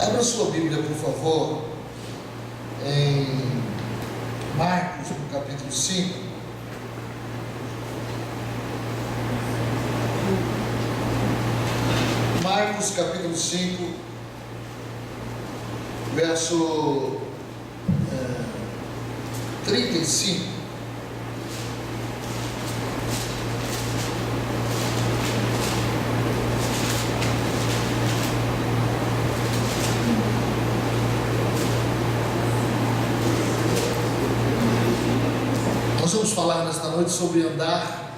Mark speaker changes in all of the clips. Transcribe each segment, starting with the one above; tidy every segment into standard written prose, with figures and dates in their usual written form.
Speaker 1: Abra sua Bíblia, por favor, em Marcos, no capítulo 5. Marcos, capítulo 5, verso 35. Nós vamos falar nesta noite sobre andar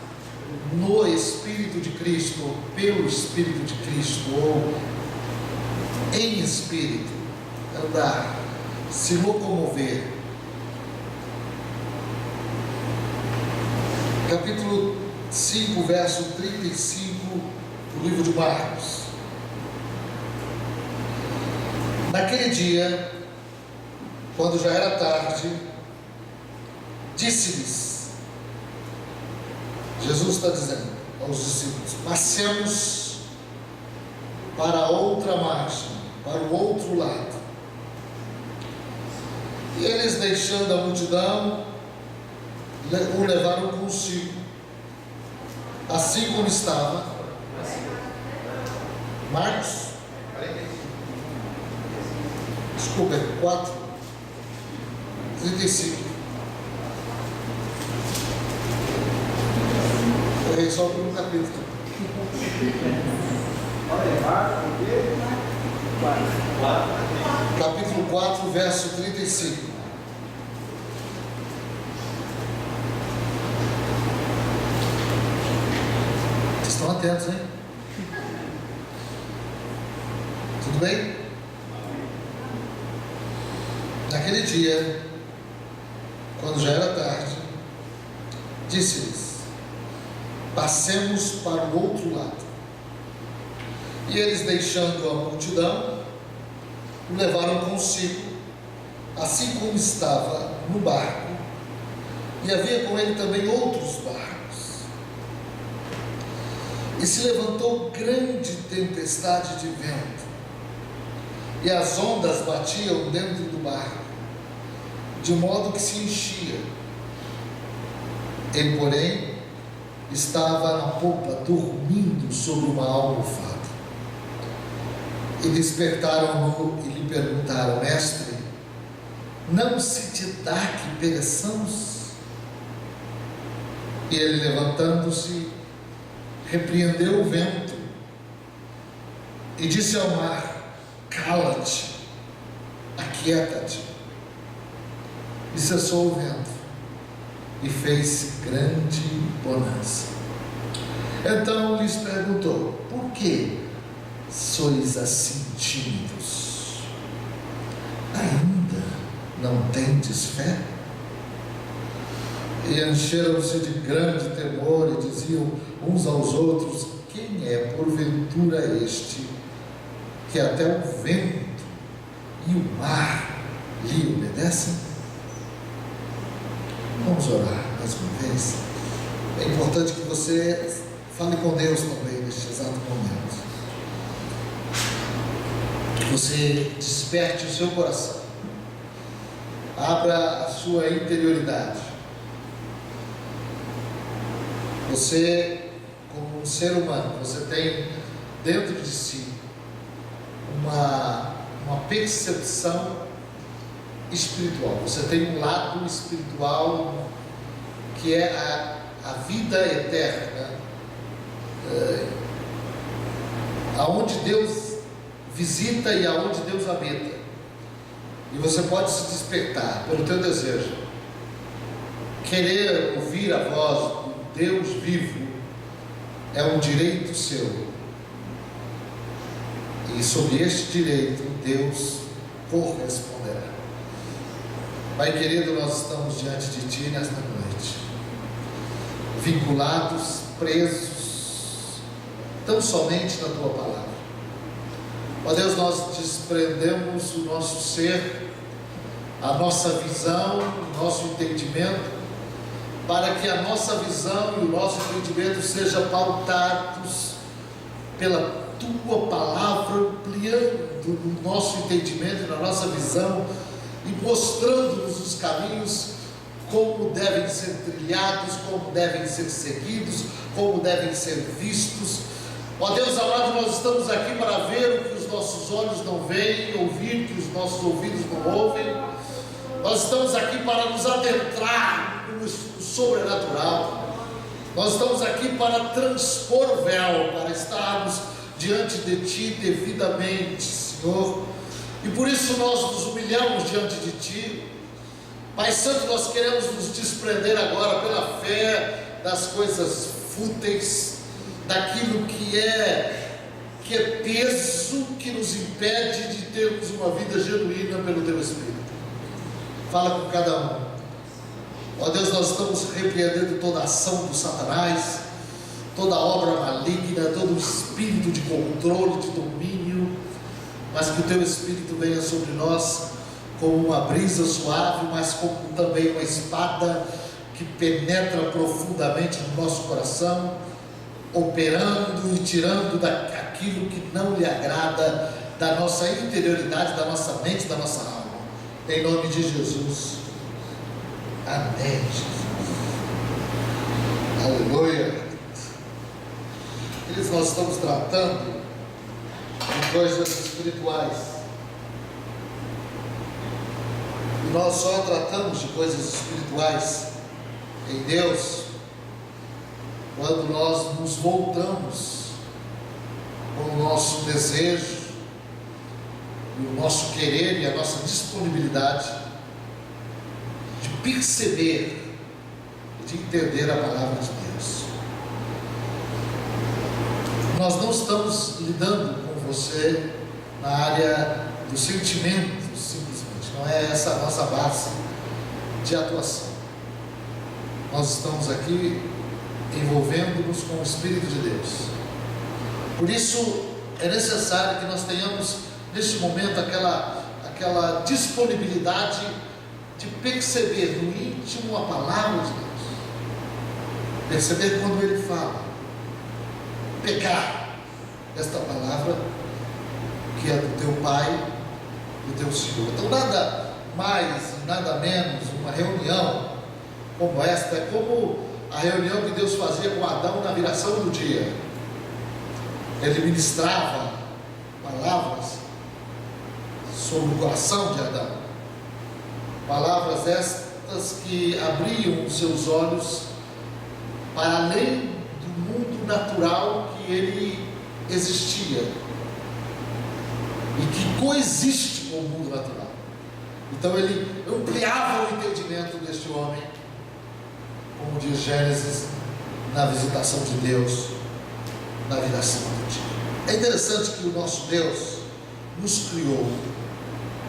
Speaker 1: no Espírito de Cristo, ou pelo Espírito de Cristo, ou em Espírito, andar, se locomover. Capítulo 5, verso 35, do livro de Marcos. Naquele dia, quando já era tarde, disse-lhes, Jesus está dizendo aos discípulos: passemos para a outra margem, para o outro lado. E eles, deixando a multidão, o levaram consigo, assim como estava. Marcos, desculpa, 4:35. Só por um capítulo. Capítulo 4, verso 35. Vocês estão atentos, hein? Tudo bem? Naquele dia, quando já era tarde, disse-lhes: passemos para o outro lado. E eles, deixando a multidão, o levaram consigo, assim como estava no barco, e havia com ele também outros barcos. E se levantou grande tempestade de vento, e as ondas batiam dentro do barco, de modo que se enchia. Ele, porém, estava na popa, dormindo sobre uma almofada. E despertaram-no e lhe perguntaram: mestre, não se te dá que pereçamos? E ele, levantando-se, repreendeu o vento e disse ao mar: cala-te, aquieta-te. E cessou o vento, e fez grande bonança. Então lhes perguntou: por que sois assim tímidos? Ainda não tendes fé? E encheram-se de grande temor e diziam uns aos outros: quem é porventura este, que até o vento e o mar lhe obedecem? Vamos orar mais uma vez. É importante que você fale com Deus também neste exato momento. Que você desperte o seu coração. Abra a sua interioridade. Você, como um ser humano, você tem dentro de si uma percepção espiritual. Você tem um lado espiritual que é a vida eterna, aonde Deus visita e aonde Deus habita. E você pode se despertar pelo teu desejo, querer ouvir a voz do Deus vivo. É um direito seu, e sob este direito Deus corresponderá. Pai querido, nós estamos diante de Ti nesta noite, vinculados, presos, tão somente na Tua palavra. Ó Deus, nós desprendemos o nosso ser, a nossa visão, o nosso entendimento, para que a nossa visão e o nosso entendimento sejam pautados pela Tua palavra, ampliando do nosso entendimento e da nossa visão, e mostrando-nos os caminhos, como devem ser trilhados, como devem ser seguidos, como devem ser vistos. Ó Deus amado, nós estamos aqui para ver o que os nossos olhos não veem, ouvir o que os nossos ouvidos não ouvem. Nós estamos aqui para nos adentrar no sobrenatural. Nós estamos aqui para transpor o véu, para estarmos diante de Ti devidamente, Senhor. E por isso nós nos humilhamos diante de Ti. Pai Santo, nós queremos nos desprender agora pela fé das coisas fúteis, daquilo que é peso, que nos impede de termos uma vida genuína pelo Teu Espírito. Fala com cada um. Ó Deus, nós estamos repreendendo toda a ação do Satanás, toda obra maligna, todo espírito de controle, de domínio, mas que o Teu Espírito venha sobre nós como uma brisa suave, mas como também uma espada que penetra profundamente no nosso coração, operando e tirando aquilo que não lhe agrada da nossa interioridade, da nossa mente, da nossa alma. Em nome de Jesus. Amém, Jesus. Aleluia. Queridos, nós estamos tratando de coisas espirituais. E nós só tratamos de coisas espirituais em Deus quando nós nos voltamos com o nosso desejo, e o nosso querer e a nossa disponibilidade de perceber e de entender a palavra de Deus. Nós não estamos lidando com você na área do sentimento, simplesmente. Não é essa a nossa base de atuação. Nós estamos aqui envolvendo-nos com o Espírito de Deus. Por isso é necessário que nós tenhamos neste momento aquela disponibilidade de perceber no íntimo a palavra de Deus, perceber quando Ele fala, pegar esta palavra que é do Teu Pai, do Teu Senhor. Então nada mais, nada menos uma reunião como esta é como a reunião que Deus fazia com Adão na viração do dia. Ele ministrava palavras sobre o coração de Adão, palavras estas que abriam os seus olhos para além do mundo natural que ele existia e que coexiste com o mundo natural. Então ele ampliava o entendimento deste homem, como diz Gênesis, na visitação de Deus, na viração do dia. É interessante que o nosso Deus nos criou.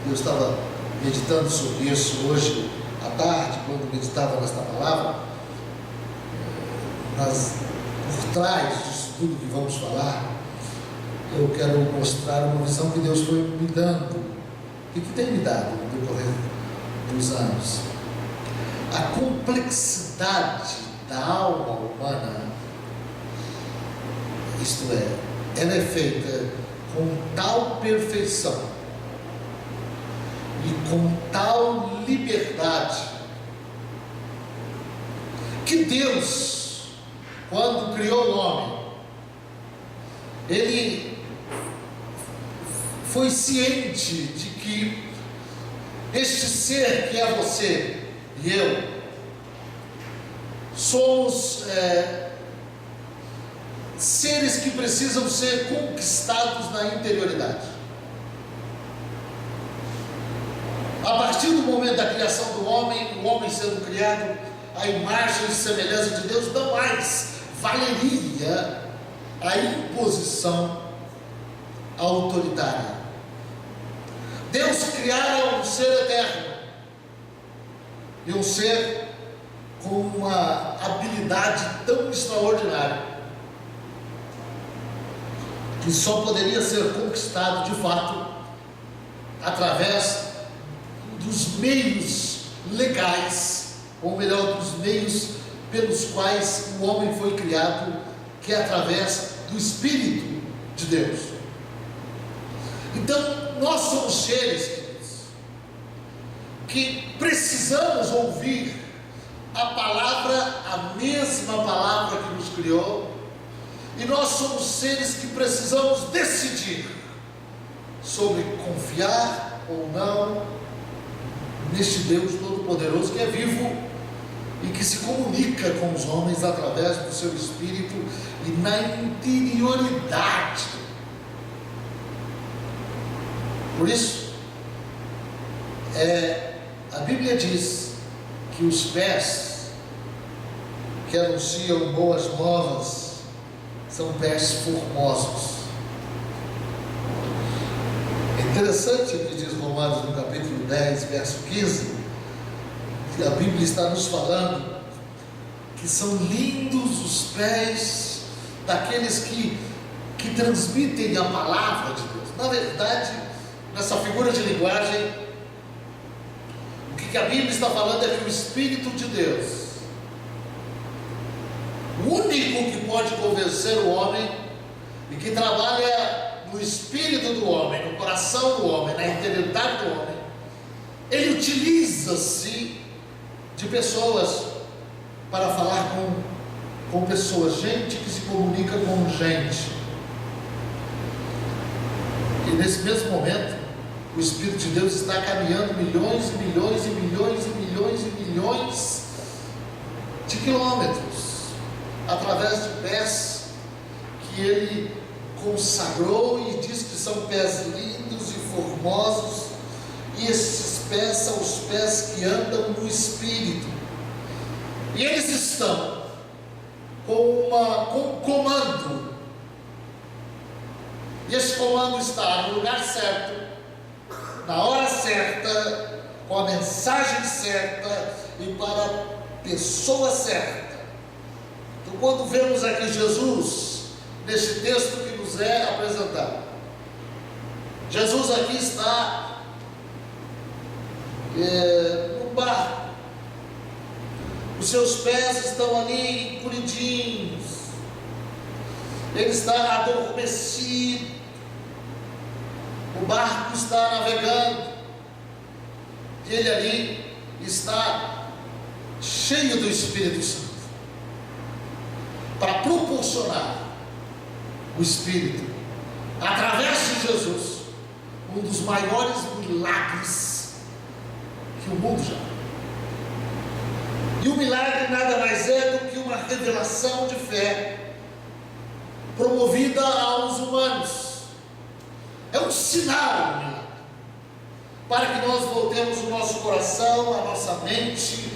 Speaker 1: Eu estava meditando sobre isso hoje à tarde, quando meditava nesta palavra. Por trás disso tudo que vamos falar, eu quero mostrar uma visão que Deus foi me dando e que tem me dado no decorrer dos anos. A complexidade da alma humana, isto é, ela é feita com tal perfeição e com tal liberdade que Deus, quando criou o homem, Ele foi ciente de que este ser que é você e eu, somos seres que precisam ser conquistados na interioridade. A partir do momento da criação do homem, o homem sendo criado à imagem e semelhança de Deus, não mais valeria a imposição autoritária. Deus criara um ser eterno e um ser com uma habilidade tão extraordinária que só poderia ser conquistado de fato através dos meios legais, ou melhor, dos meios pelos quais o homem foi criado, que é através do Espírito de Deus. Então, nós somos seres, queridos, que precisamos ouvir a palavra, a mesma palavra que nos criou, e nós somos seres que precisamos decidir sobre confiar ou não neste Deus Todo-Poderoso que é vivo e que se comunica com os homens através do seu Espírito e na interioridade. Por isso, a Bíblia diz que os pés que anunciam boas novas são pés formosos. É interessante o que diz Romanos no capítulo 10, verso 15, que a Bíblia está nos falando que são lindos os pés daqueles que transmitem a palavra de Deus. Na verdade, nessa figura de linguagem, o que a Bíblia está falando é que o Espírito de Deus, o único que pode convencer o homem e que trabalha no espírito do homem, no coração do homem, na interioridade do homem, ele utiliza-se de pessoas para falar com pessoas, gente que se comunica com gente. E nesse mesmo momento, o Espírito de Deus está caminhando milhões e milhões e milhões e milhões e milhões de quilômetros através de pés que ele consagrou e diz que são pés lindos e formosos, e esses pés são os pés que andam no Espírito, e eles estão com um comando, e esse comando está no lugar certo, na hora certa, com a mensagem certa e para a pessoa certa. Então, quando vemos aqui Jesus, neste texto que nos é apresentado, Jesus aqui está no barco, os seus pés estão ali encolhidinhos, ele está adormecido, o barco está navegando, e ele ali está cheio do Espírito Santo, para proporcionar o Espírito, através de Jesus, um dos maiores milagres que o mundo já viu. E o milagre nada mais é do que uma revelação de fé promovida aos humanos. É um sinal, um milagre, para que nós voltemos o nosso coração, a nossa mente,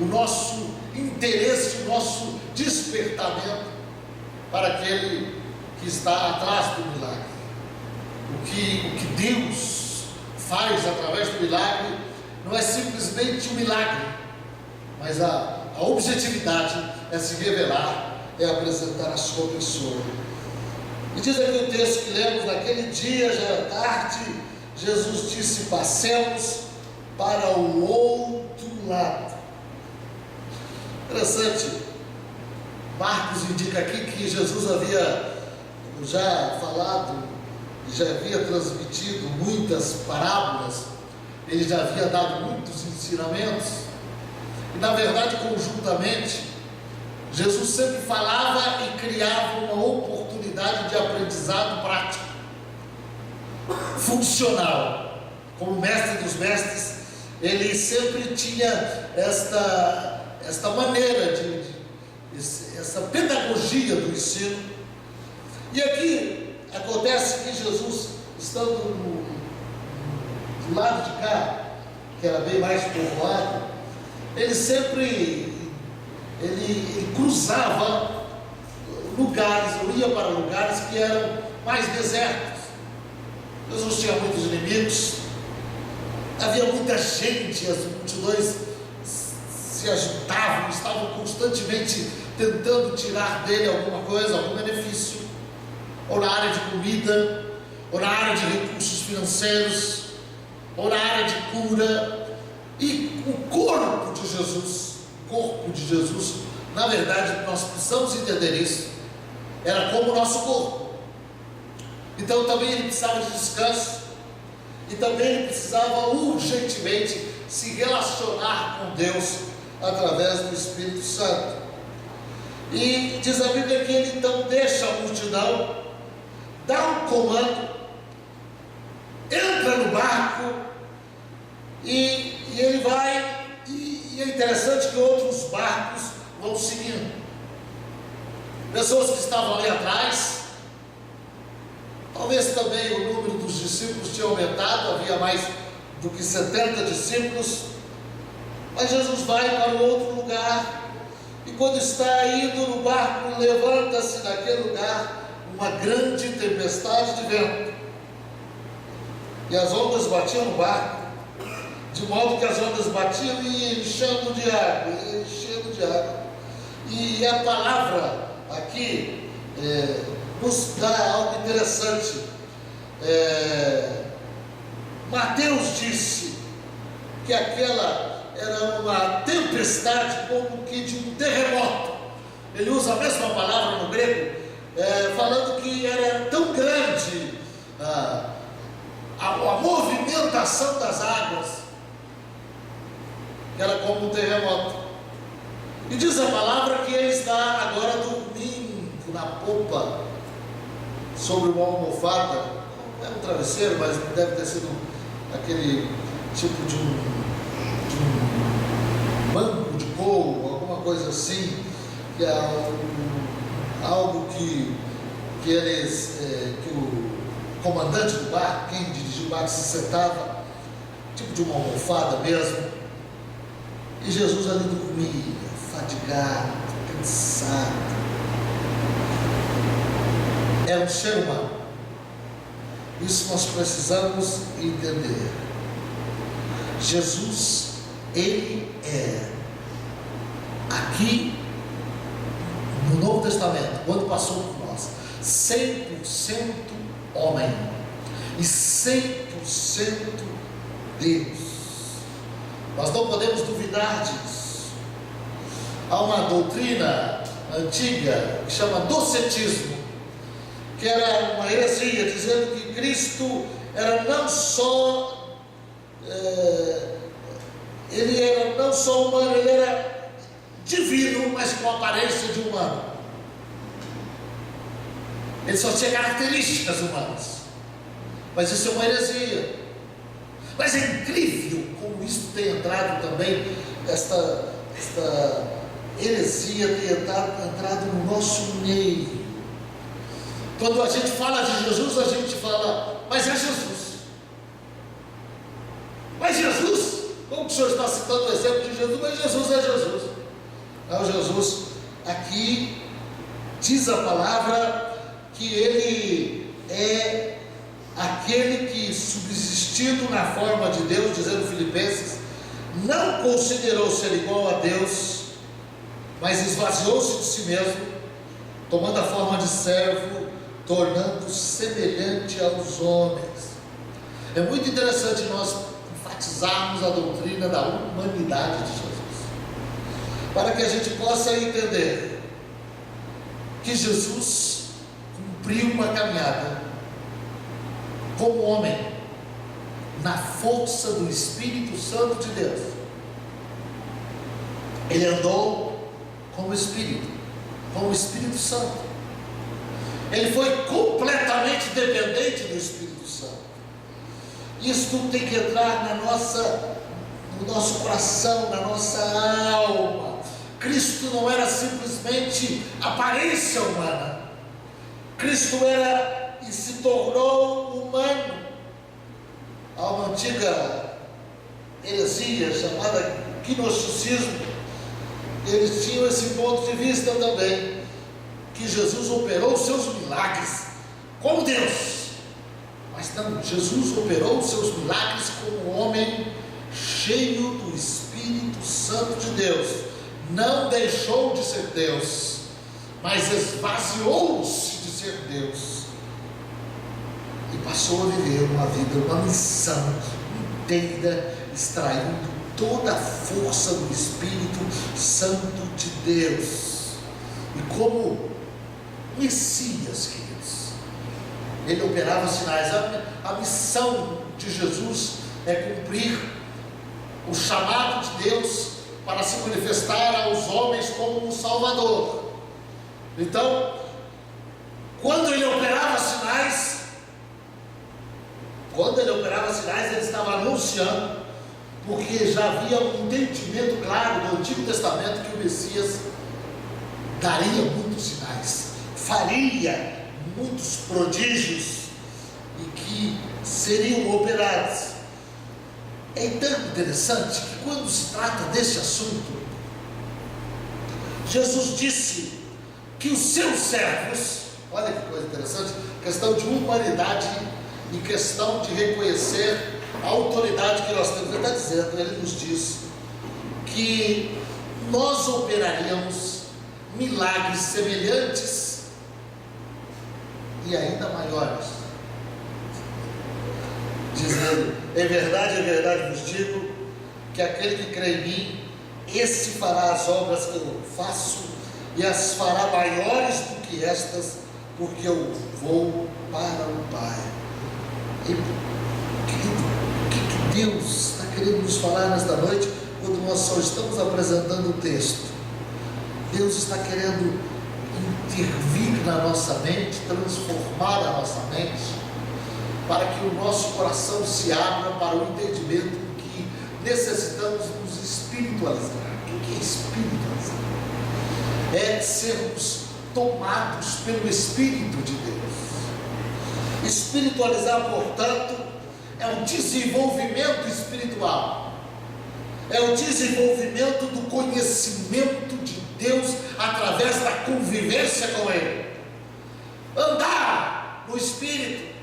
Speaker 1: o nosso interesse, o nosso despertamento para aquele que está atrás do milagre. O que Deus faz através do milagre não é simplesmente um milagre, mas a objetividade é se revelar, é apresentar a sua pessoa. E diz aqui o texto que lemos: naquele dia, já era tarde, Jesus disse: passemos para o outro lado. Interessante, Marcos indica aqui que Jesus havia já falado, já havia transmitido muitas parábolas, ele já havia dado muitos ensinamentos, e na verdade, conjuntamente, Jesus sempre falava e criava uma oportunidade de aprendizado prático, funcional. Como mestre dos mestres, ele sempre tinha esta maneira essa pedagogia do ensino. E aqui acontece que Jesus, estando do lado de cá, que era bem mais povoado, ele sempre cruzava lugares, ou ia para lugares que eram mais desertos. Jesus tinha muitos inimigos, havia muita gente, as multidões se agitavam, estavam constantemente tentando tirar dele alguma coisa, algum benefício, ou na área de comida, ou na área de recursos financeiros, ou na área de cura. E o corpo de Jesus, na verdade, nós precisamos entender isso, era como o nosso corpo. Então também ele precisava de descanso, e também ele precisava urgentemente se relacionar com Deus através do Espírito Santo. E diz a Bíblia que ele então deixa a multidão, dá um comando, entra no barco e ele vai, e é interessante que outros barcos vão seguindo. Pessoas que estavam ali atrás, talvez também o número dos discípulos tinha aumentado, havia mais do que 70 discípulos, mas Jesus vai para o outro lugar, e quando está indo no barco, levanta-se naquele lugar uma grande tempestade de vento, e as ondas batiam no barco, de modo que as ondas batiam e enchendo de água, e a palavra aqui nos dá algo interessante. Mateus disse que aquela era uma tempestade como que de um terremoto. Ele usa a mesma palavra no grego, falando que era tão grande a movimentação das águas, que era como um terremoto. E diz a palavra que ele está agora dormindo na popa, sobre uma almofada, não é um travesseiro, mas deve ter sido aquele tipo de um banco de couro, alguma coisa assim, que é algo que o comandante do barco, quem dirigiu o barco, se sentava, tipo de uma almofada mesmo, e Jesus ali dormia, fadigado, cansado. É um ser humano. Isso nós precisamos entender. Jesus, ele é, aqui no Novo Testamento, quando passou por nós, 100% homem e 100% Deus. Nós não podemos duvidar disso. Há uma doutrina antiga que chama docetismo, que era uma heresia, dizendo que Cristo era não só ele era não só humano, ele era divino, mas com aparência de humano. Ele só tinha características humanas. Mas isso é uma heresia. Mas é incrível como isso tem entrado também, esta heresia tem entrado no nosso meio. Quando a gente fala de Jesus, a gente fala, mas é Jesus. Mas Jesus, como o senhor está citando o exemplo de Jesus, mas Jesus é Jesus. Não, Jesus, aqui diz a palavra que ele é aquele que, subsistindo na forma de Deus, dizendo Filipenses, não considerou ser igual a Deus, mas esvaziou-se de si mesmo, tomando a forma de servo, tornando-se semelhante aos homens. É muito interessante nós enfatizarmos a doutrina da humanidade de Jesus, para que a gente possa entender que Jesus cumpriu uma caminhada como homem, na força do Espírito Santo de Deus. Ele andou como Espírito, como o Espírito Santo. Ele foi completamente dependente do Espírito Santo. Isso tudo tem que entrar no nosso coração, na nossa alma. Cristo não era simplesmente aparência humana. Cristo era e se tornou humano. Há uma antiga heresia chamada gnosticismo. Eles tinham esse ponto de vista também, que Jesus operou os seus milagres como Deus, mas não, Jesus operou os seus milagres como homem cheio do Espírito Santo de Deus. Não deixou de ser Deus, mas esvaziou-se de ser Deus e passou a viver uma vida, uma missão inteira, extraindo toda a força do Espírito Santo de Deus. E como Messias, queridos, ele operava sinais. A missão de Jesus é cumprir o chamado de Deus para se manifestar aos homens como um Salvador. Então, quando ele operava sinais, ele estava anunciando, porque já havia um entendimento claro do Antigo Testamento que o Messias daria muitos sinais, faria muitos prodígios e que seriam operados. É tão interessante que quando se trata desse assunto, Jesus disse que os seus servos, olha que coisa interessante, questão de humanidade e questão de reconhecer a autoridade que nós temos. Ele está dizendo, ele nos diz que nós operaríamos milagres semelhantes e ainda maiores. Diz ele: é verdade vos digo, que aquele que crê em mim, esse fará as obras que eu faço, e as fará maiores do que estas, porque eu vou para o Pai. E o que Deus está querendo nos falar nesta noite, quando nós só estamos apresentando o texto? Deus está querendo intervir na nossa mente, transformar a nossa mente, para que o nosso coração se abra para o entendimento que necessitamos nos espiritualizar. O que é espiritualizar? É sermos tomados pelo Espírito de Deus. Espiritualizar, portanto, é o desenvolvimento espiritual, é o desenvolvimento do conhecimento de Deus através da convivência com Ele. Andar no Espírito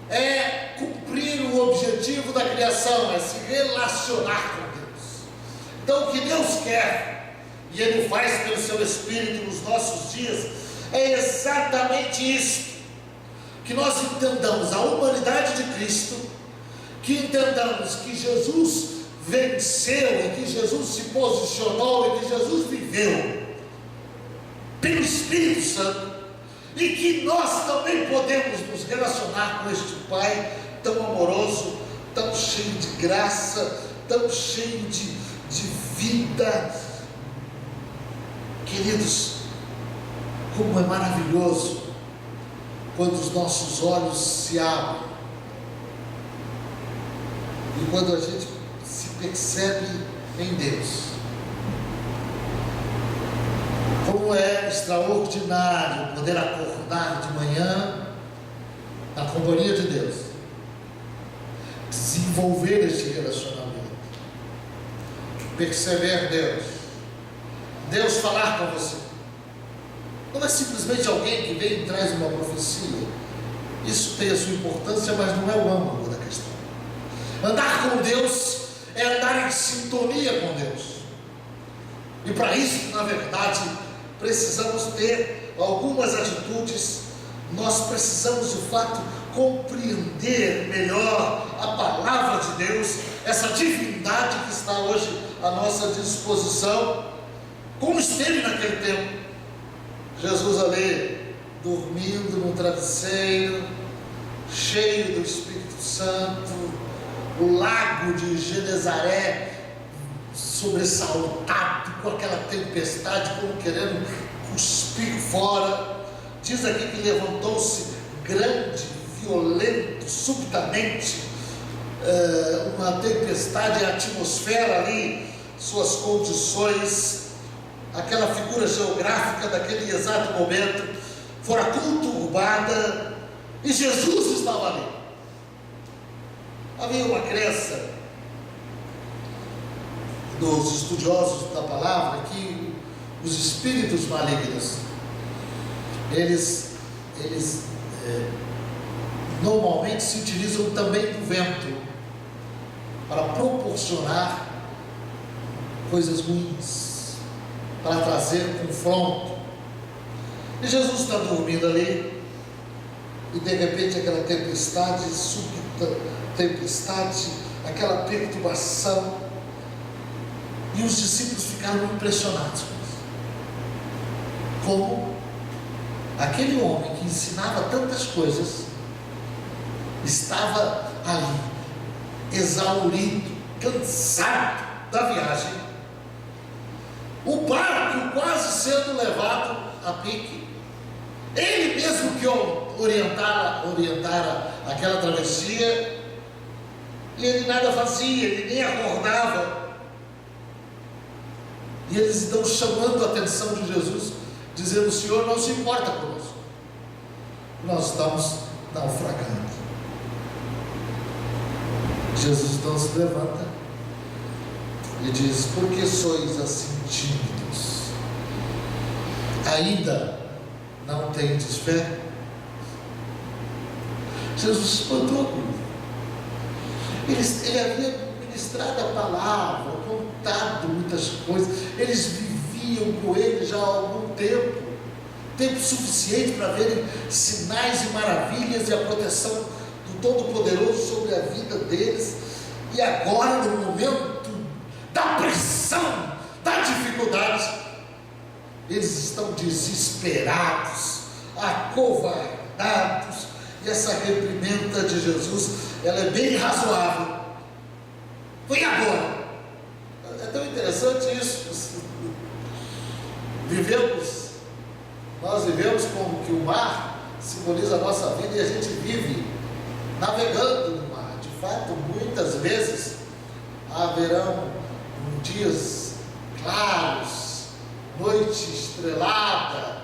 Speaker 1: é cumprir o objetivo da criação, é se relacionar com Deus. Então, o que Deus quer, e Ele faz pelo seu Espírito nos nossos dias, é exatamente isso: que nós entendamos a humanidade de Cristo, que entendamos que Jesus venceu e que Jesus se posicionou e que Jesus viveu pelo Espírito Santo, e que nós também podemos nos relacionar com este Pai tão amoroso, tão cheio de graça, tão cheio de vida. Queridos, como é maravilhoso quando os nossos olhos se abrem e quando a gente se percebe em Deus. Como é extraordinário poder acordar de manhã na companhia de Deus, desenvolver este relacionamento, perceber Deus falar com você. Não é simplesmente alguém que vem e traz uma profecia. Isso tem a sua importância, mas não é o âmago da questão. Andar com Deus é andar em sintonia com Deus. E para isso, na verdade, precisamos ter algumas atitudes. Nós precisamos, de fato, compreender melhor a palavra de Deus, essa divindade que está hoje à nossa disposição, como esteve naquele tempo. Jesus ali, dormindo no travesseiro, cheio do Espírito Santo, o lago de Genezaré sobressaltado com aquela tempestade, como querendo cuspir fora. Diz aqui que levantou-se grande, violento, subitamente, uma tempestade, a atmosfera ali, suas condições, aquela figura geográfica daquele exato momento fora conturbada, e Jesus estava ali. Havia uma crença dos estudiosos da palavra que os espíritos malignos, eles normalmente se utilizam também do vento para proporcionar coisas ruins, para trazer confronto. E Jesus está dormindo ali, e de repente aquela tempestade, súbita tempestade, aquela perturbação, e os discípulos ficaram impressionados com isso. Como aquele homem que ensinava tantas coisas, estava ali, exaurido, cansado da viagem, o barco quase sendo levado a pique, ele mesmo que orientara aquela travessia, e ele nada fazia, ele nem acordava. E eles estão chamando a atenção de Jesus, dizendo: o Senhor não se importa conosco, nós estamos naufragando. Jesus então se levanta e diz: por que sois assim tímidos? Ainda não tendes fé? Jesus se espantou. Ele havia ministrado a palavra, contado muitas coisas, eles viviam com ele já há algum tempo suficiente para verem sinais e maravilhas e a proteção do Todo-Poderoso sobre a vida deles. E agora, no momento da pressão, da dificuldade, eles estão desesperados, acovardados. E essa reprimenda de Jesus, ela é bem razoável. Foi agora. É tão interessante isso. Nós vivemos como que o mar simboliza a nossa vida, e a gente vive navegando no mar. De fato, muitas vezes haverão dias claros, noite estrelada,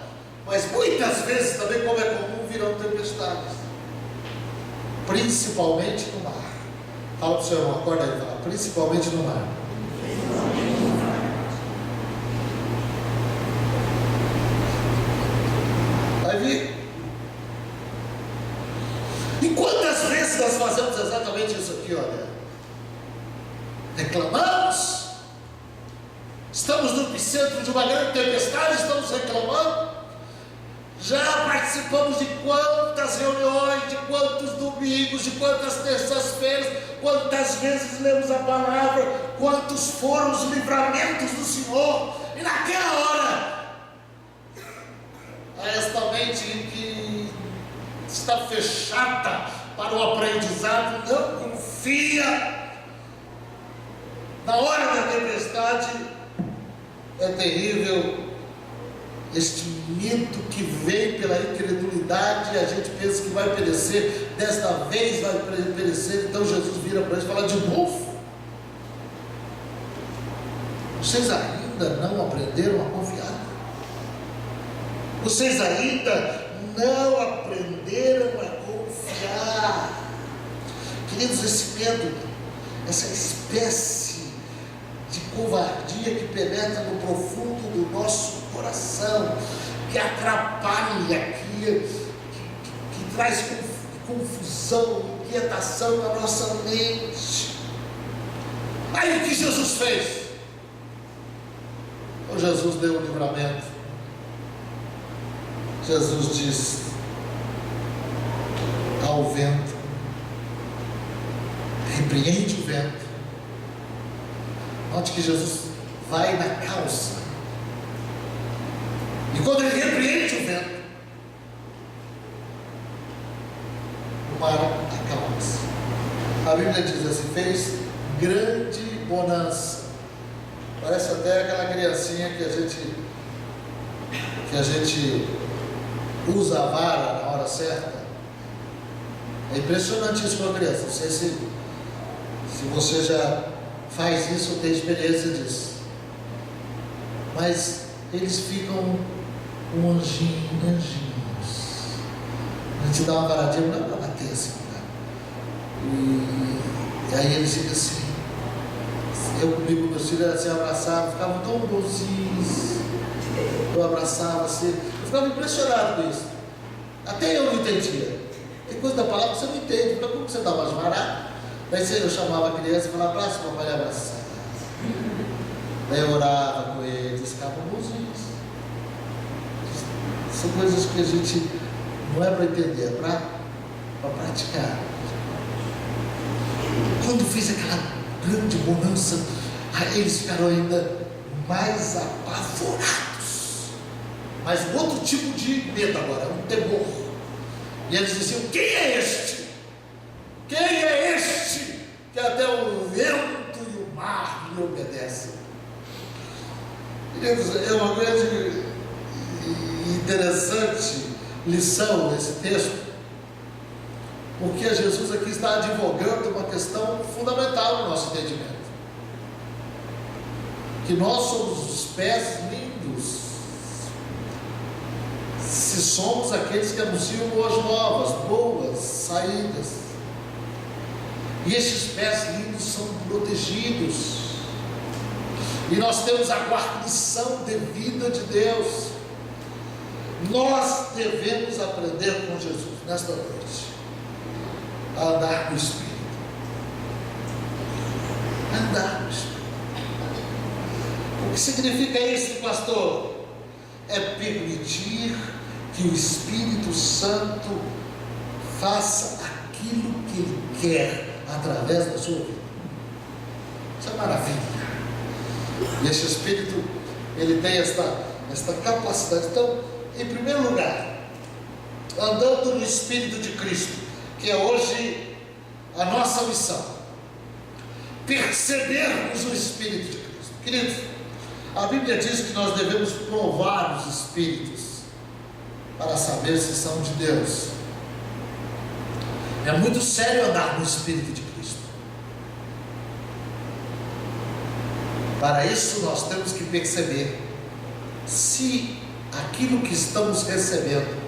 Speaker 1: mas muitas vezes também, como é comum, virão tempestades, principalmente no mar. Fala para o seu irmão, acorda aí, fala: principalmente no mar. Vai vir. E quantas vezes nós fazemos exatamente isso aqui, olha? Reclamamos, estamos no epicentro de uma grande tempestade, estamos reclamando. Já participamos de quantas reuniões, de quantos domingos, de quantas terças-feiras, quantas vezes lemos a palavra, quantos foram os livramentos do Senhor, e naquela hora, esta mente que está fechada para o aprendizado, não confia. Na hora da tempestade, é terrível. Este medo que vem pela incredulidade, a gente pensa que vai perecer, desta vez vai perecer. Então Jesus vira para eles e fala: de novo? Vocês ainda não aprenderam a confiar? Vocês ainda não aprenderam a confiar? Queridos, esse medo, essa espécie de covardia que penetra no profundo do nosso coração, que atrapalha, que traz confusão, inquietação na nossa mente. Aí o que Jesus fez? Então Jesus deu o livramento. Jesus disse ao vento: repreende o vento. Note que Jesus vai na causa. E quando ele repreende o vento, o mar acalma-se. A Bíblia diz assim: fez grande bonança. Parece até aquela criancinha que a gente usa a vara na hora certa. É impressionante isso com a criança. Não sei se você já faz isso ou tem experiência disso, mas eles ficam anjinhos. A gente dá uma varadinha, não é para bater assim, né? E aí eles ficam assim. Eu comigo, meus filhos assim, abraçavam, ficavam tão bonzinhos. Eu abraçava assim, eu ficava impressionado com isso. Até eu não entendia. Tem coisa da palavra que você não entende. Então, como você dá umas varadas? Daí eu chamava a criança e falava: abraça, papai, abraçar. Daí eu orava com eles, ficavam bonzinhos. São coisas que a gente não é para entender, é para praticar. Quando fiz aquela grande bonança, eles ficaram ainda mais apavorados, mas um outro tipo de medo agora, um temor. E eles diziam: quem é este Quem é este que até o vento e o mar lhe obedecem? Queridos, é uma grande e interessante lição esse texto, porque Jesus aqui está advogando uma questão fundamental no nosso entendimento, que nós somos os pés lindos, se somos aqueles que anunciam boas novas, boas saídas, e estes pés lindos são protegidos, e nós temos a guarnição devida de Deus. Nós devemos aprender com Jesus nesta noite a andar no Espírito. Andar no Espírito. O que significa isso, pastor? É permitir que o Espírito Santo faça aquilo que Ele quer através da sua vida. Isso é maravilha. E esse Espírito, ele tem esta capacidade. Então, em primeiro lugar, andando no Espírito de Cristo, que é hoje a nossa missão, percebermos o Espírito de Cristo. Queridos, a Bíblia diz que nós devemos provar os Espíritos para saber se são de Deus. É muito sério andar no Espírito de Cristo. Para isso nós temos que perceber se aquilo que estamos recebendo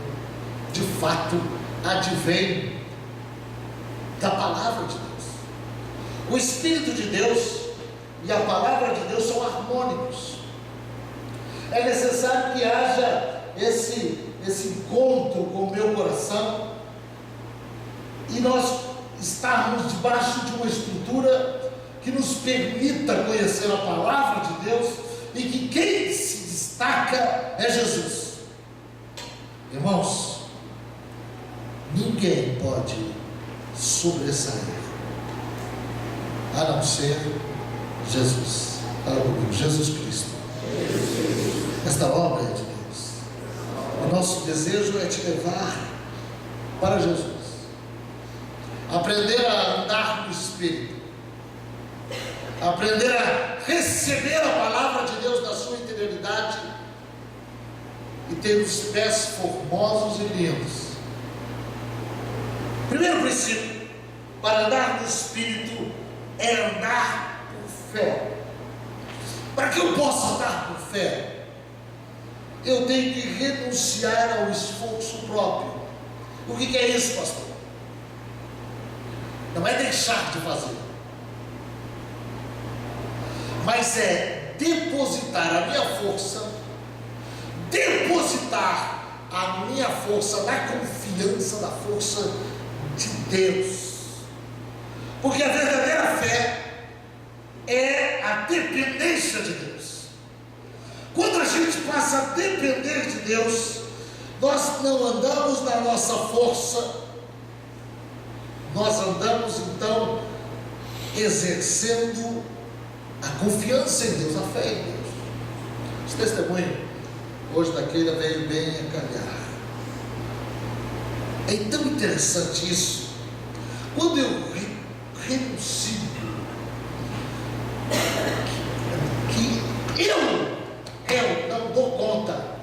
Speaker 1: de fato advém da palavra de Deus. O Espírito de Deus e a palavra de Deus são harmônicos. É necessário que haja esse encontro com o meu coração e nós estarmos debaixo de uma estrutura que nos permita conhecer a palavra de Deus e que quem se destaca é Jesus. Irmãos, ninguém pode sobressair a não ser Jesus. Fala comigo, Jesus Cristo. Esta obra é de Deus. O nosso desejo é te levar para Jesus, aprender a andar no Espírito, aprender a receber a palavra de Deus na sua interioridade e ter os pés formosos e lindos. Primeiro princípio para andar no Espírito é andar por fé. Para que eu possa andar por fé, eu tenho que renunciar ao esforço próprio. O que é isso, pastor? Não é deixar de fazer, mas é depositar a minha força na confiança da força de Deus. Porque a verdadeira fé é a dependência de Deus. Quando a gente passa a depender de Deus, nós não andamos na nossa força, nós andamos então exercendo a confiança em Deus, a fé em Deus. Esse testemunho hoje daquele veio bem a calhar. É tão interessante isso. Quando eu renuncio que eu não dou conta,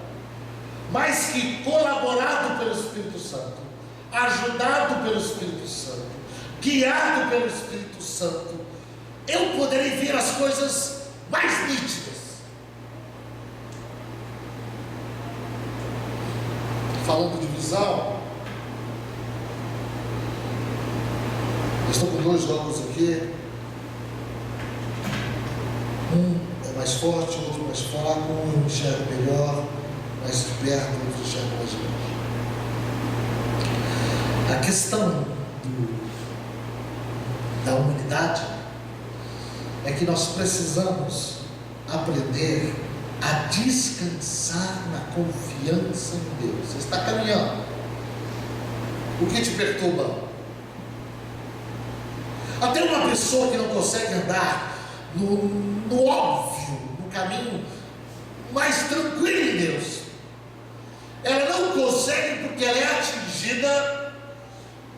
Speaker 1: mas que colaborado pelo Espírito Santo, ajudado pelo Espírito Santo, guiado pelo Espírito Santo, eu poderei ver as coisas mais nítidas. Falando de visão, estou com dois óculos aqui. Um é mais forte, o outro mais fraco. Um enxerga melhor, mais de perto, o outro enxerga mais de longe. A questão da humanidade é que nós precisamos aprender a descansar na confiança em Deus. Você está caminhando, o que te perturba? Até uma pessoa que não consegue andar no óbvio, no caminho mais tranquilo em Deus, ela não consegue porque ela é atingida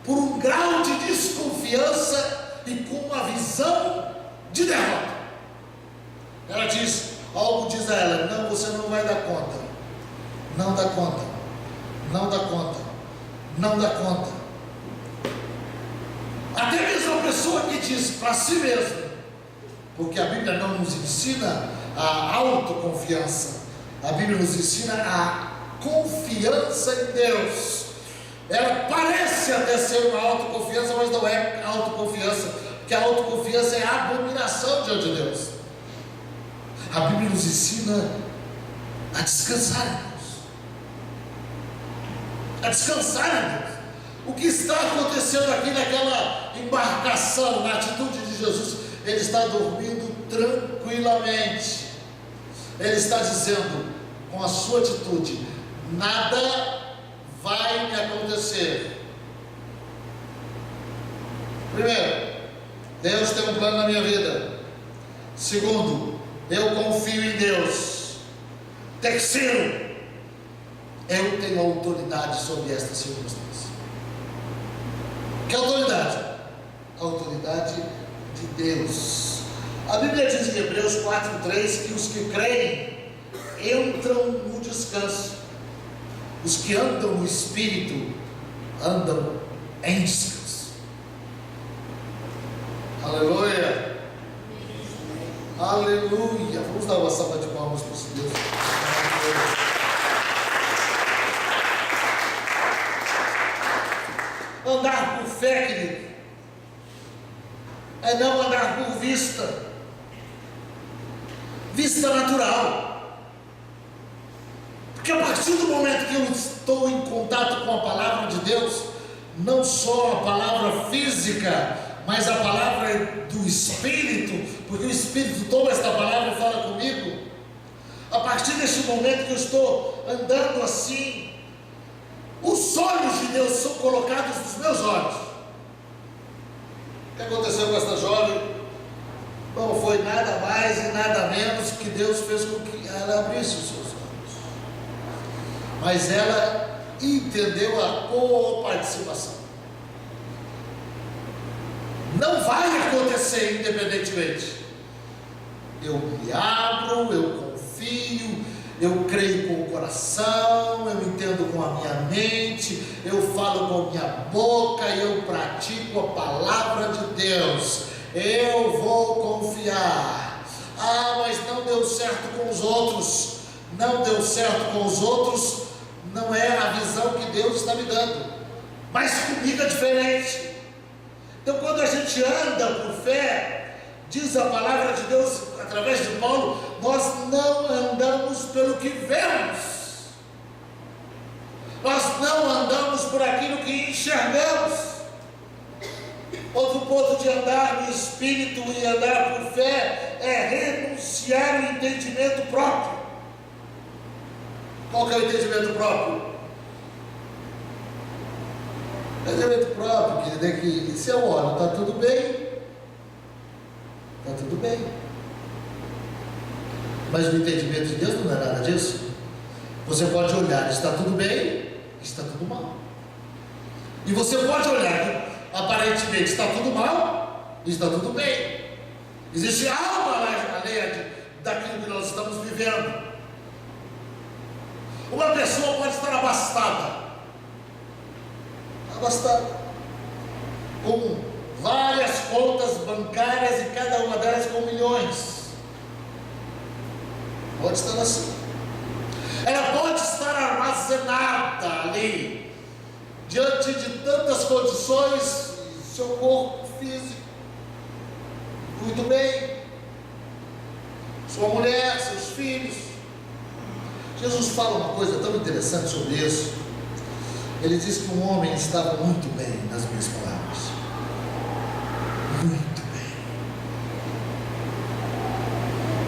Speaker 1: por um grau de desconfiança e com uma visão de derrota. Ela diz, algo diz a ela: não, você não vai dar conta, não dá conta, não dá conta, não dá conta. Até mesmo a pessoa que diz para si mesma, porque a Bíblia não nos ensina a autoconfiança, a Bíblia nos ensina a confiança em Deus. Ela parece até ser uma autoconfiança, mas não é autoconfiança, porque a autoconfiança é a abominação diante de Deus. A Bíblia nos ensina a descansar em Deus, a descansar em Deus. O que está acontecendo aqui naquela embarcação, na atitude de Jesus? Ele está dormindo tranquilamente. Ele está dizendo, com a sua atitude: nada vai me acontecer. Primeiro, Deus tem um plano na minha vida. Segundo, eu confio em Deus. Terceiro, eu tenho autoridade sobre esta circunstância. Que autoridade? A autoridade de Deus. A Bíblia diz em Hebreus 4:3 que os que creem entram no descanso. Os que andam no Espírito andam em descanso. Aleluia! Aleluia! Vamos dar uma salva de palmas para esse Deus. Andar por fé, querido, é não andar por vista natural. Porque a partir do momento que eu estou em contato com a palavra de Deus, não só a palavra física, mas a palavra do Espírito, porque o Espírito toma esta palavra e fala comigo. A partir deste momento que eu estou andando assim, os olhos de Deus são colocados nos meus olhos. O que aconteceu com esta jovem? Não foi nada mais e nada menos que Deus fez com que ela abrisse os seus olhos. Mas ela entendeu a coparticipação. Não vai acontecer independentemente. Eu me abro, eu confio, eu creio com o coração, eu entendo com a minha mente, eu falo com a minha boca e eu pratico a palavra de Deus. Eu vou confiar. Ah, mas não deu certo com os outros. Não deu certo com os outros, não é a visão que Deus está me dando. Mas comigo é diferente. Então, quando a gente anda por fé, diz a palavra de Deus através de Paulo, nós não andamos pelo que vemos, nós não andamos por aquilo que enxergamos. Outro ponto de andar no Espírito e andar por fé é renunciar ao entendimento próprio. Qual que é o entendimento próprio? O entendimento próprio, querido, é que se eu olho, está tudo bem, está tudo bem. Mas o entendimento de Deus não é nada disso. Você pode olhar, está tudo bem, está tudo mal. E você pode olhar, aparentemente está tudo mal, está tudo bem. Existe algo além daquilo que nós estamos vivendo. Uma pessoa pode estar abastada, com várias contas bancárias e cada uma delas com milhões. Pode estar assim. Ela pode estar armazenada ali, diante de tantas condições, seu corpo físico, muito bem, sua mulher, seus filhos. Jesus fala uma coisa tão interessante sobre isso. Ele diz que um homem estava muito bem, nas minhas palavras, muito bem,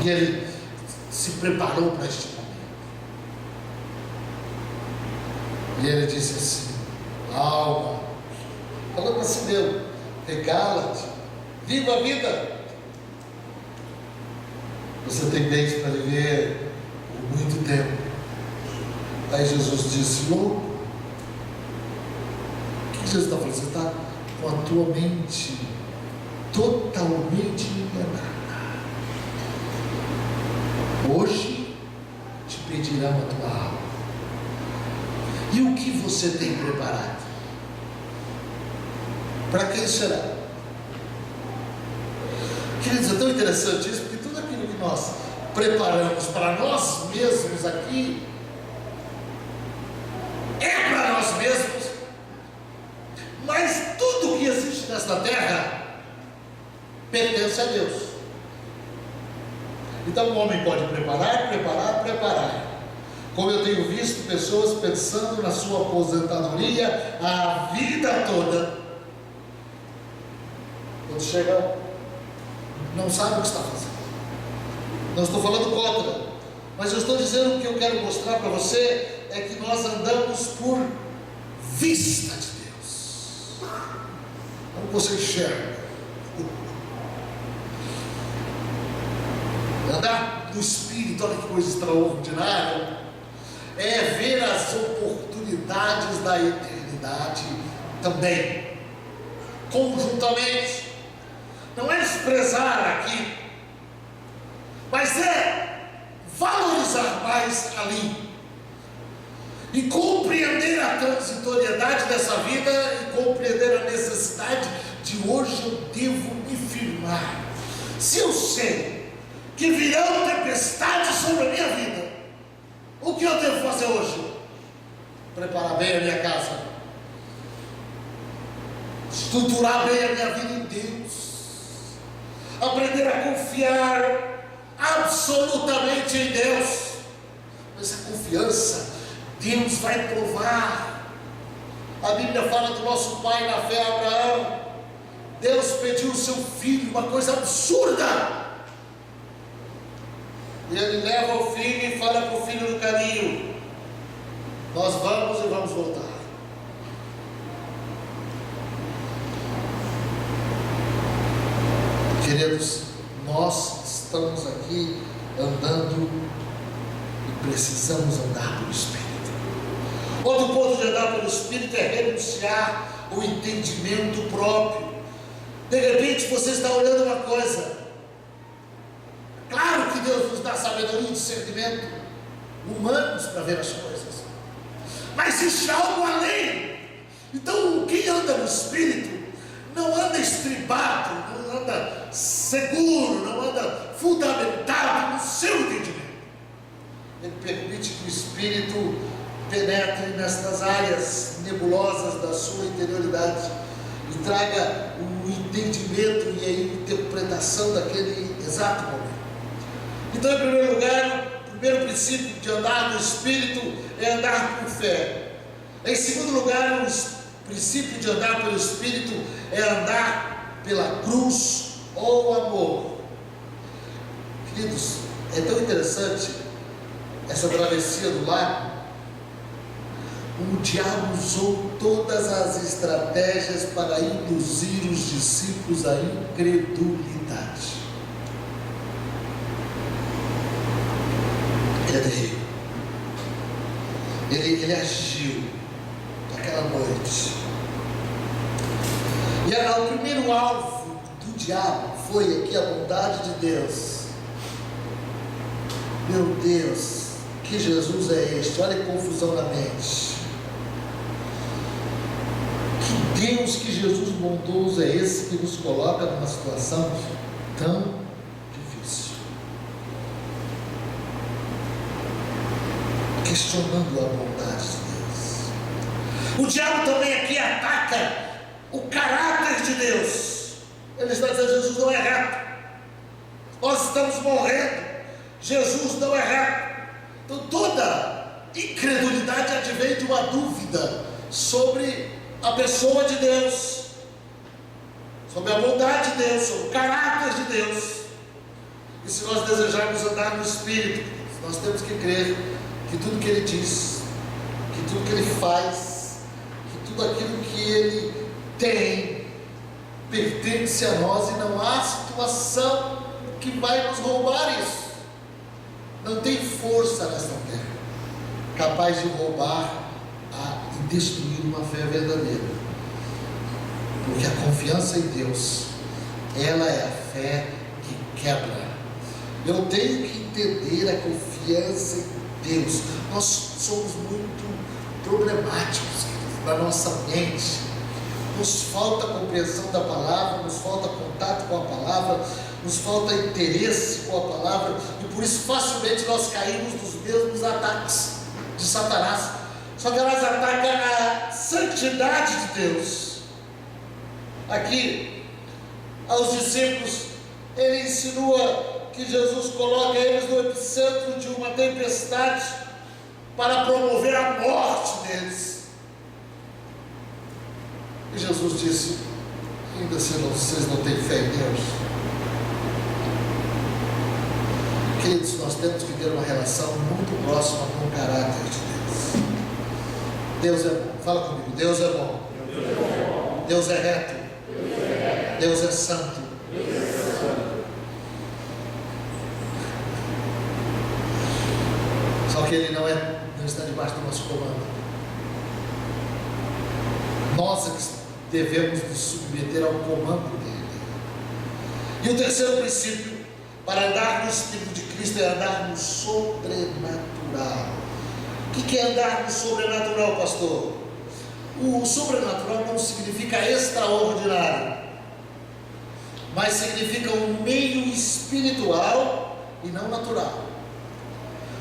Speaker 1: e ele se preparou para este momento. E ele disse assim: alma, falando para si mesmo, regala-te, viva a vida. Você tem bens para viver por muito tempo. Aí Jesus disse: louco, que Jesus está falando, você está com a tua mente totalmente enganada. Hoje te pedirão a tua alma. E o que você tem preparado? Para quem será? Queridos, é tão interessante isso, porque tudo aquilo que nós preparamos para nós mesmos aqui é para nós mesmos, mas tudo que existe nesta terra pertence a Deus. Então o homem pode preparar. Como eu tenho visto pessoas pensando na sua aposentadoria a vida toda, quando chega, não sabe o que está fazendo. Não estou falando contra, mas eu estou dizendo, o que eu quero mostrar para você é que nós andamos por vista de Deus. Como você enxerga? Andar no Espírito, olha que coisa extraordinária, é ver as oportunidades da eternidade também, conjuntamente. Não é desprezar aqui, mas é valorizar mais ali, e compreender a transitoriedade dessa vida, e compreender a necessidade de hoje eu devo me firmar. Se eu sei que virão tempestades sobre a minha vida, o que eu devo fazer hoje? Preparar bem a minha casa, estruturar bem a minha vida em Deus, aprender a confiar absolutamente em Deus. Essa confiança, Deus vai provar. A Bíblia fala do nosso pai na fé, Abraão. Deus pediu o seu filho, uma coisa absurda, e ele leva o filho e fala para o filho no caminho: nós vamos e vamos voltar. Queridos, nós estamos aqui andando e precisamos andar pelo Espírito. Outro ponto de andar pelo Espírito é renunciar o entendimento próprio. De repente você está olhando uma coisa, claro que Deus nos dá sabedoria e discernimento humanos para ver as coisas, mas existe algo além. Então quem anda no Espírito não anda estribado, não anda seguro, não anda fundamentado no seu entendimento. Ele permite que o Espírito penetre nestas áreas nebulosas da sua interioridade e traga o entendimento e a interpretação daquele exato momento. Então, em primeiro lugar, o primeiro princípio de andar no Espírito é andar por fé. Em segundo lugar, o princípio de andar pelo Espírito é andar pela cruz ou amor. Queridos, é tão interessante essa travessia do lago. O diabo usou todas as estratégias para induzir os discípulos à incredulidade. Ele agiu naquela noite. E o primeiro alvo do diabo foi aqui a bondade de Deus. Meu Deus, que Jesus é este? Olha que confusão na mente. Que Deus, que Jesus bondoso é esse que nos coloca numa situação tão difícil? Questionando a bondade de Deus. O diabo também aqui ataca o caráter de Deus. Ele está dizendo: Jesus não é reto, nós estamos morrendo, Jesus não é reto. Então toda incredulidade advém de uma dúvida sobre a pessoa de Deus, sobre a bondade de Deus, sobre o caráter de Deus. E se nós desejarmos andar no Espírito, nós temos que crer que tudo que Ele diz, que tudo que Ele faz, que tudo aquilo que Ele tem pertence a nós, e não há situação que vai nos roubar isso. Não tem força nesta terra capaz de roubar e destruir uma fé verdadeira. Porque a confiança em Deus, ela é a fé que quebra. Eu tenho que entender a confiança em Deus. Nós somos muito problemáticos, queridos, na nossa mente. Nos falta compreensão da palavra, nos falta contato com a palavra, nos falta interesse com a palavra, e por isso facilmente nós caímos nos mesmos ataques de Satanás. Só que elas atacam a santidade de Deus. Aqui, aos discípulos, ele insinua que Jesus coloca eles no epicentro de uma tempestade para promover a morte deles. E Jesus disse: ainda assim vocês não têm fé em Deus? Queridos, nós temos que ter uma relação muito próxima com o caráter de Deus. Deus é bom. Fala comigo. Deus é bom. Deus é reto. Deus é santo. Só que Ele não está debaixo do nosso comando. Nós é que devemos nos submeter ao comando dele. E o terceiro princípio para andar no Espírito de Cristo é andar no sobrenatural. O que é andar no sobrenatural, pastor? O sobrenatural não significa extraordinário, mas significa um meio espiritual e não natural.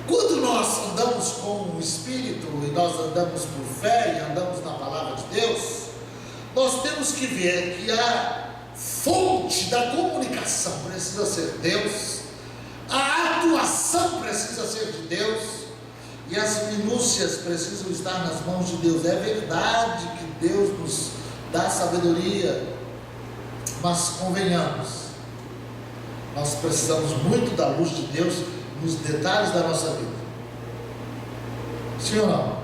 Speaker 1: Quando nós andamos com o Espírito e nós andamos por fé e andamos na palavra de Deus, nós temos que ver que a fonte da comunicação precisa ser Deus, a atuação precisa ser de Deus, e as minúcias precisam estar nas mãos de Deus. É verdade que Deus nos dá sabedoria, mas convenhamos, nós precisamos muito da luz de Deus nos detalhes da nossa vida. Sim ou não?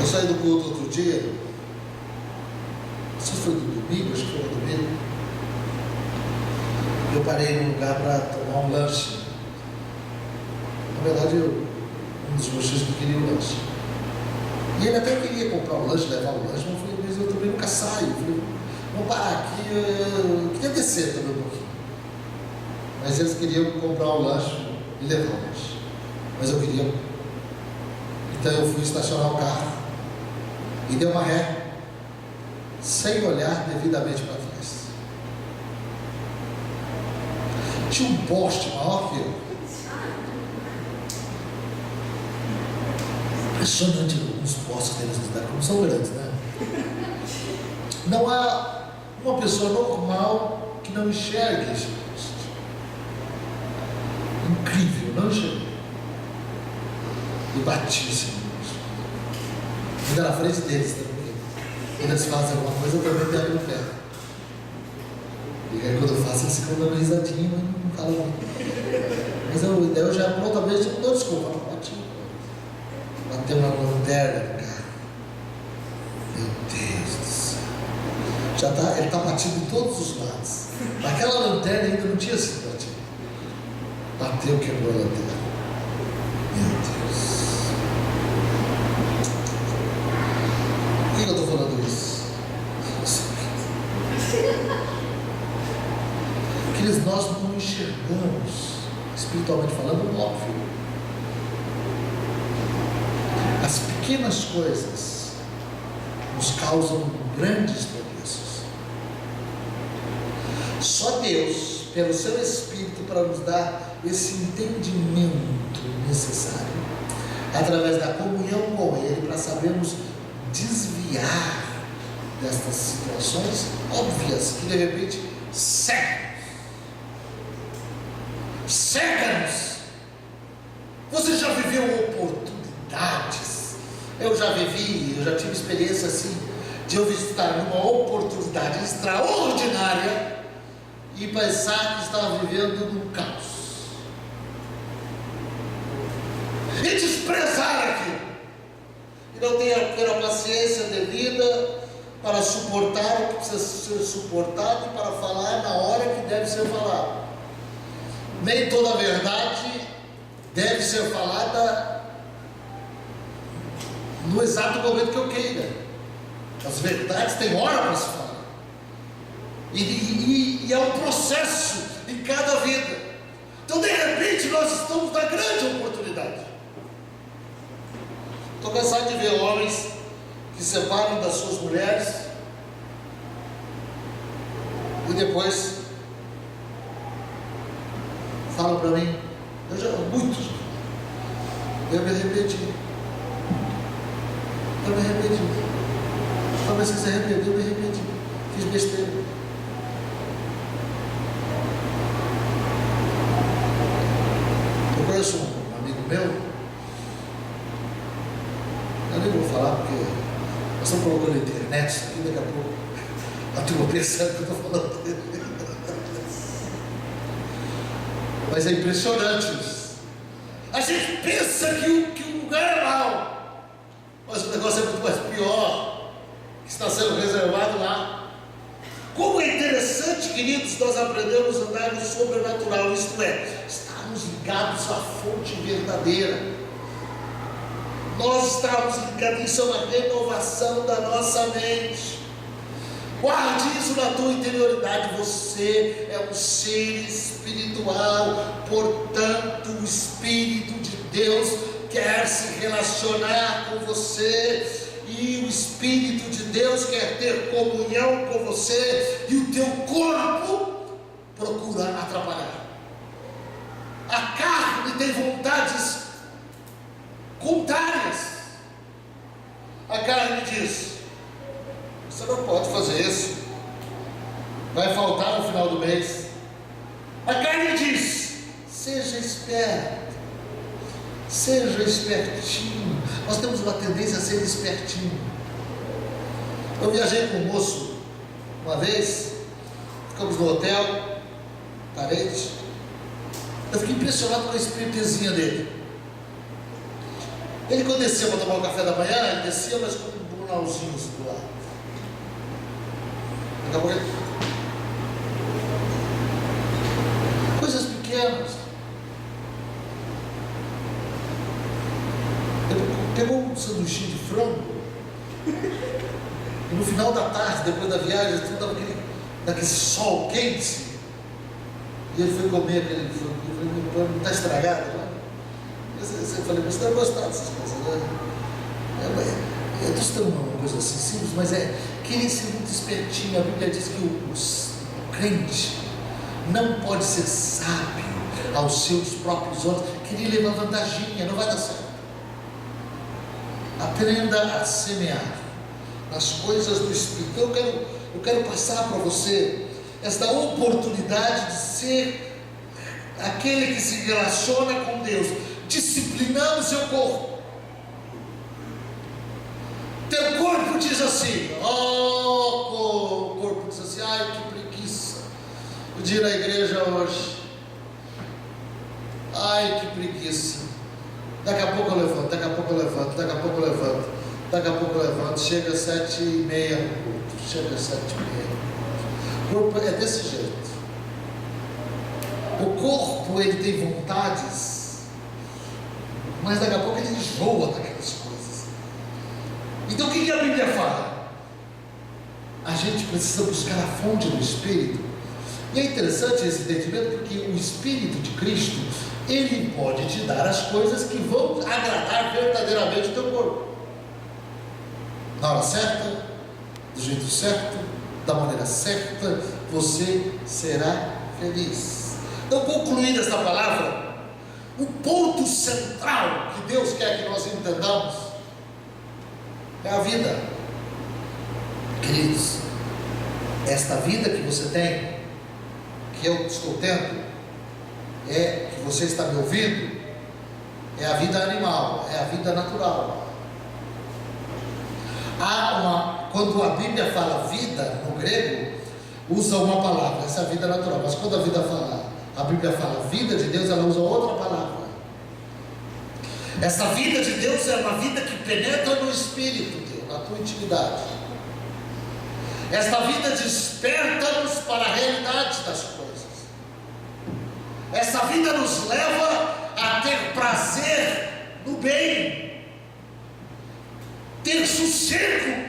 Speaker 1: Eu saí do culto outro dia, não sei se foi do domingo, acho que foi no domingo. Eu parei num lugar para tomar um lanche. Na verdade, um dos meus filhos não queria o lanche. E ele até queria comprar o lanche, levar o lanche, mas eu falei: mas eu também nunca saio. Eu falei: vamos parar aqui, eu queria descer também um pouquinho. Mas eles queriam comprar o lanche e levar o lanche. Mas eu queria. Então eu fui estacionar o carro e dei uma ré, sem olhar devidamente para trás. Tinha um poste maior que eu. Impressionante os postes que eles nos dão, como são grandes, né? Não há uma pessoa normal que não enxergue esse poste. Incrível, não enxerguei. E bati assim no poste. Ainda na frente deles também. Quando eles fazem alguma coisa, eu também pego no pé. E aí quando eu faço, eles ficam dando risadinha, mas não falam muito. Mas eu já prontamente não dou desculpa, não bati. Bateu na lanterna do carro. Meu Deus do céu. Ele está batido de todos os lados. Aquela lanterna ainda não tinha sido batida. Bateu, quebrou a lanterna. Meu Deus. Por que eu estou falando isso? Queridos, nós não enxergamos, espiritualmente falando, óbvio. As pequenas coisas nos causam grandes tropeços. Só Deus, pelo seu Espírito, para nos dar esse entendimento necessário, através da comunhão com Ele, para sabermos desviar destas situações óbvias que de repente cega-nos. Você já viveu oportunidades? Eu já tive experiência assim, de eu estar numa oportunidade extraordinária e pensar que estava vivendo num caos. E desprezar aquilo. E não ter a paciência devida para suportar o que precisa ser suportado e para falar na hora que deve ser falado. Nem toda a verdade deve ser falada no exato momento que eu queira. As verdades têm hora para se falar. E é um processo em cada vida. Então, de repente, nós estamos na grande oportunidade. Estou cansado de ver homens que se separam das suas mulheres e depois falam para mim, eu me arrependi. Talvez que se arrependeu, eu me arrependi. Fiz besteira. Eu conheço um amigo meu, eu nem vou falar porque nós estamos colocando na internet isso aqui, daqui a pouco a turma pensando que eu estou falando dele. Mas é impressionante isso. A gente pensa que o lugar é mau, mas o negócio é muito mais pior, que está sendo reservado lá. Como é interessante, queridos, nós aprendemos a andar no sobrenatural, isto é, estarmos ligados à fonte verdadeira. Nós estamos ligados, isso é uma renovação da nossa mente. Guarde isso na tua interioridade. Você é um ser espiritual, portanto o Espírito de Deus quer se relacionar com você, e o Espírito de Deus quer ter comunhão com você, e o teu corpo procura atrapalhar. A carne tem vontades contrárias. A carne diz: você não pode fazer isso, vai faltar no final do mês. A carne diz: seja esperto, seja espertinho. Nós temos uma tendência a ser espertinho. Eu viajei com um moço uma vez, ficamos no hotel, parente. Eu fiquei impressionado com a espertezinha dele. Ele, quando descia para tomar o café da manhã, ele descia, mas com um brunalzinho assim do lado. Acabou ele. Coisas pequenas. Ele pegou um sanduichinho de frango, e no final da tarde, depois da viagem, tudo dava naquele sol quente, e ele foi comer aquele frango. Eu falei: não está estragado, né? Eu falei: você deve gostar dessas coisas, né? Eu estou citando uma coisa assim simples, mas querer ser muito espertinho. A Bíblia diz que o crente não pode ser sábio aos seus próprios olhos, querer levar vantaginha, não vai dar certo. Aprenda a semear nas coisas do Espírito. Eu quero passar para você esta oportunidade de ser aquele que se relaciona com Deus, disciplinando o seu corpo. Teu corpo diz assim: o corpo diz assim: ai, que preguiça o dia na igreja hoje, ai, que preguiça. Daqui a pouco eu levanto, daqui a pouco eu levanto, daqui a pouco eu levanto, daqui a pouco eu levanto. Chega às 7h30, chega às 7h30. O corpo é desse jeito. O corpo, ele tem vontades, mas daqui a pouco ele enjoa daquelas coisas. Então o que a Bíblia fala? A gente precisa buscar a fonte do Espírito. E é interessante esse entendimento, porque o Espírito de Cristo, ele pode te dar as coisas que vão agradar verdadeiramente o teu corpo, na hora certa, do jeito certo, da maneira certa. Você será feliz. Então, concluindo esta palavra, o ponto central que Deus quer que nós entendamos é a vida. Queridos, esta vida que você tem, que eu estou tendo, que você está me ouvindo, é a vida animal, é a vida natural. Quando a Bíblia fala vida, no grego, usa uma palavra, essa é a vida natural. Mas quando a Bíblia fala vida de Deus, ela usa outra palavra. Essa vida de Deus é uma vida que penetra no Espírito, na tua intimidade. Esta vida desperta-nos para a realidade das coisas. Essa vida nos leva a ter prazer no bem. ter sossego.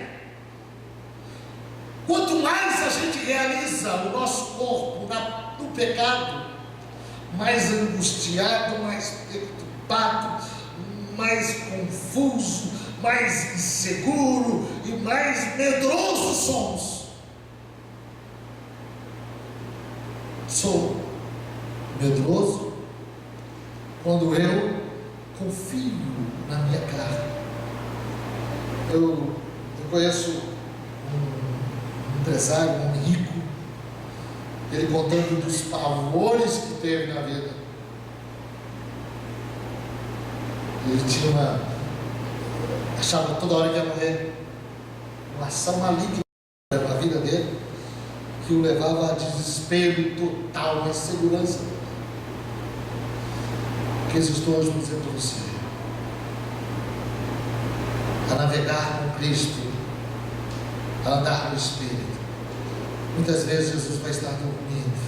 Speaker 1: Quanto mais a gente realiza o nosso corpo no pecado, mais angustiado, mais perturbado, mais confuso, mais inseguro e mais medroso somos. Sou medroso quando eu confio na minha carne. Eu conheço um empresário, um homem rico, ele contando dos pavores que teve na vida. Ele tinha achava toda hora que ia morrer, uma ação maligna na vida dele, que o levava a desespero total, a insegurança. O que eu estou hoje dizendo para você? A navegar com Cristo, a andar no Espírito. Muitas vezes Jesus vai estar dormindo.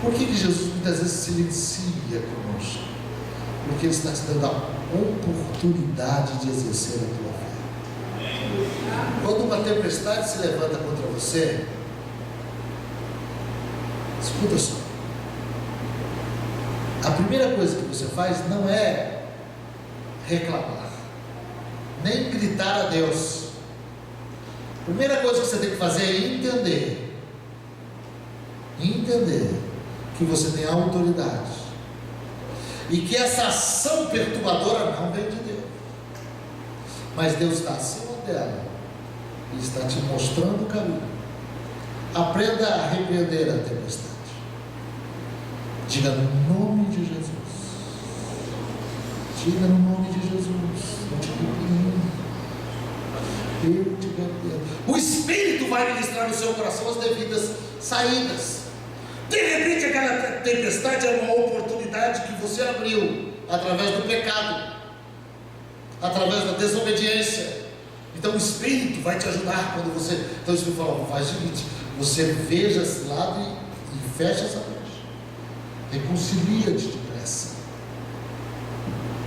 Speaker 1: Por que Jesus muitas vezes silencia conosco? Porque Ele está te dando a oportunidade de exercer a tua fé. Quando uma tempestade se levanta contra você, escuta só. A primeira coisa que você faz não é reclamar, nem gritar a Deus. A primeira coisa que você tem que fazer é entender que você tem autoridade e que essa ação perturbadora não vem de Deus, mas Deus está acima dela e está te mostrando o caminho. Aprenda a repreender a tempestade. Diga no nome de Jesus. Diga no nome de Jesus. Eu te repreendo. Eu te repreendo. O Espírito vai ministrar no seu coração as devidas saídas. De repente aquela tempestade é uma oportunidade que você abriu através do pecado, através da desobediência. Então o Espírito vai te ajudar quando você. Então o Espírito fala: faz o seguinte, você veja esse lado e fecha essa brecha. Reconcilia-te depressa.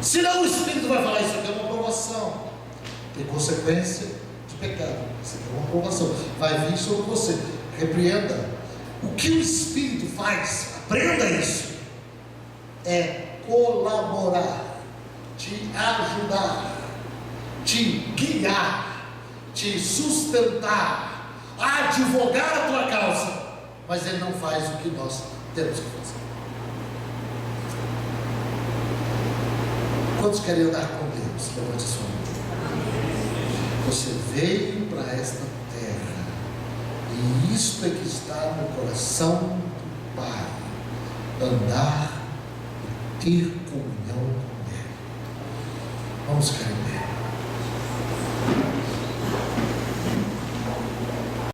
Speaker 1: Senão o Espírito vai falar: isso aqui é uma aprovação, tem consequência de pecado, isso aqui é uma aprovação, vai vir sobre você. Repreenda. O que o Espírito faz, aprenda isso, é colaborar, te ajudar, te guiar, te sustentar, advogar a tua causa, mas ele não faz o que nós temos que fazer. Quantos querem andar com Deus? Levante sua mão. Você veio para esta terra, e isto é que está no coração do Pai: andar e ter comunhão com Ele. Vamos ficar em pé.